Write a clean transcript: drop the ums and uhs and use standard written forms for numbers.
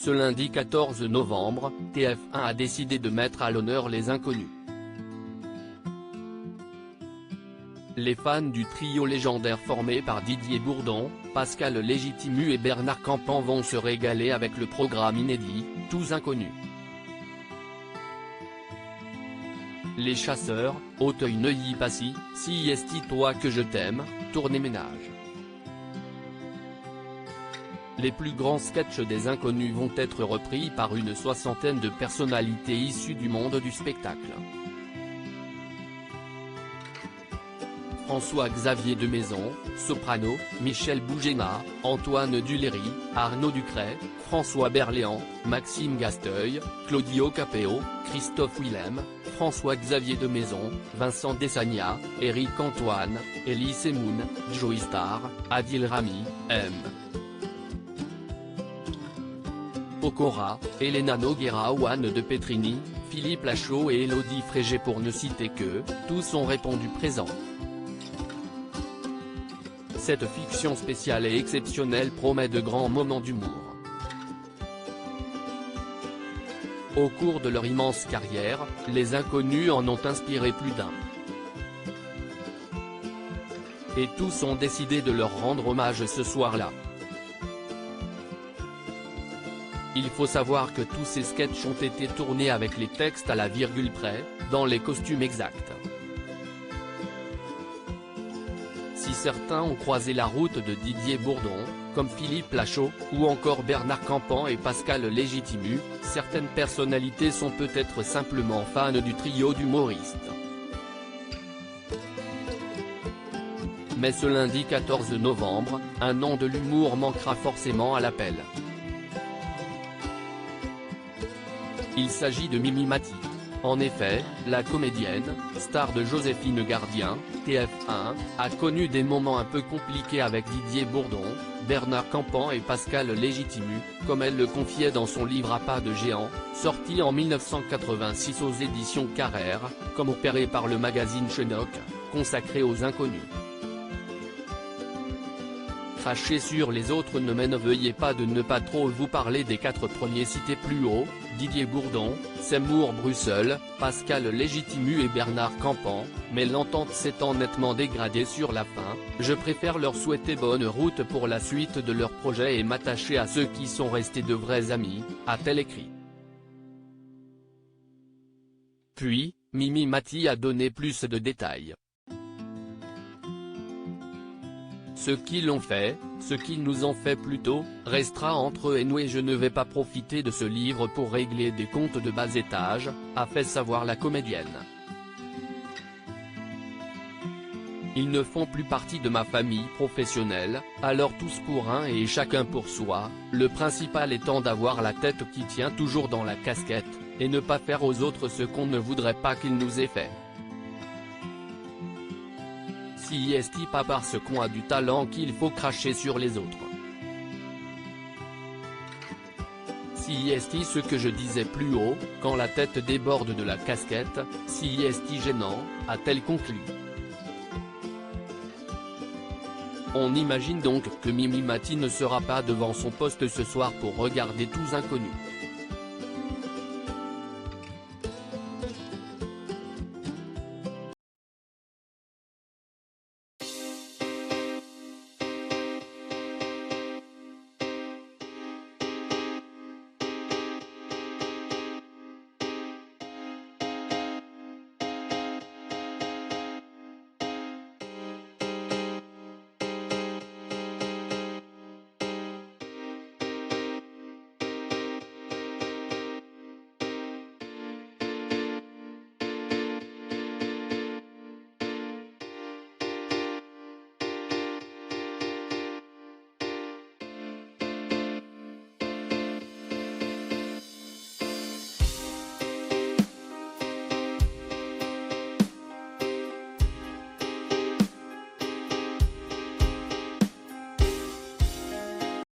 Ce lundi 14 novembre, TF1 a décidé de mettre à l'honneur les inconnus. Les fans du trio légendaire formé par Didier Bourdon, Pascal Légitimu et Bernard Campan vont se régaler avec le programme inédit, Tous inconnus. Les chasseurs, Auteuil-Neuilly-Passy, Si est-il toi que je t'aime, Tournez ménage. Les plus grands sketchs des inconnus vont être repris par une soixantaine de personnalités issues du monde du spectacle. François-Xavier de Maison, soprano, Michel Bougéna, Antoine Duléry, Arnaud Ducret, François Berléand, Maxime Gasteuil, Claudio Capéo, Christophe Willem, François-Xavier de Maison, Vincent Dessagna, Éric Antoine, Elie Semoun, Joey Star, Adil Rami, M. Pokora, Elena Noguera, Juan de Petrini, Philippe Lachaud et Élodie Frégé pour ne citer que, tous ont répondu présent. Cette fiction spéciale et exceptionnelle promet de grands moments d'humour. Au cours de leur immense carrière, les inconnus en ont inspiré plus d'un. Et tous ont décidé de leur rendre hommage ce soir-là. Il faut savoir que tous ces sketchs ont été tournés avec les textes à la virgule près, dans les costumes exacts. Si certains ont croisé la route de Didier Bourdon, comme Philippe Lachaud, ou encore Bernard Campan et Pascal Légitimu, certaines personnalités sont peut-être simplement fans du trio d'humoristes. Mais ce lundi 14 novembre, un nom de l'humour manquera forcément à l'appel. Il s'agit de Mimi Mati. En effet, la comédienne, star de Joséphine Gardien, TF1, a connu des moments un peu compliqués avec Didier Bourdon, Bernard Campan et Pascal Légitimu, comme elle le confiait dans son livre À pas de géant, sorti en 1986 aux éditions Carrère, comme opéré par le magazine Chenoc, consacré aux inconnus. Cracher sur les autres ne veuillez pas de ne pas trop vous parler des 4 premiers cités plus haut, Didier Bourdon, Seymour Brussel, Pascal Légitimu et Bernard Campan, mais l'entente s'étant nettement dégradée sur la fin, je préfère leur souhaiter bonne route pour la suite de leur projet et m'attacher à ceux qui sont restés de vrais amis, a-t-elle écrit. Puis, Mimi Mati a donné plus de détails. Ce qu'ils ont fait, ce qu'ils nous ont fait plutôt, restera entre eux et nous et je ne vais pas profiter de ce livre pour régler des comptes de bas étage, a fait savoir la comédienne. Ils ne font plus partie de ma famille professionnelle, alors tous pour un et chacun pour soi, le principal étant d'avoir la tête qui tient toujours dans la casquette, et ne pas faire aux autres ce qu'on ne voudrait pas qu'ils nous aient fait. Si est-il pas parce qu'on a du talent qu'il faut cracher sur les autres. Si est-il ce que je disais plus haut, quand la tête déborde de la casquette, si est-il gênant, a-t-elle conclu. On imagine donc que Mimi Mati ne sera pas devant son poste ce soir pour regarder Tous inconnus.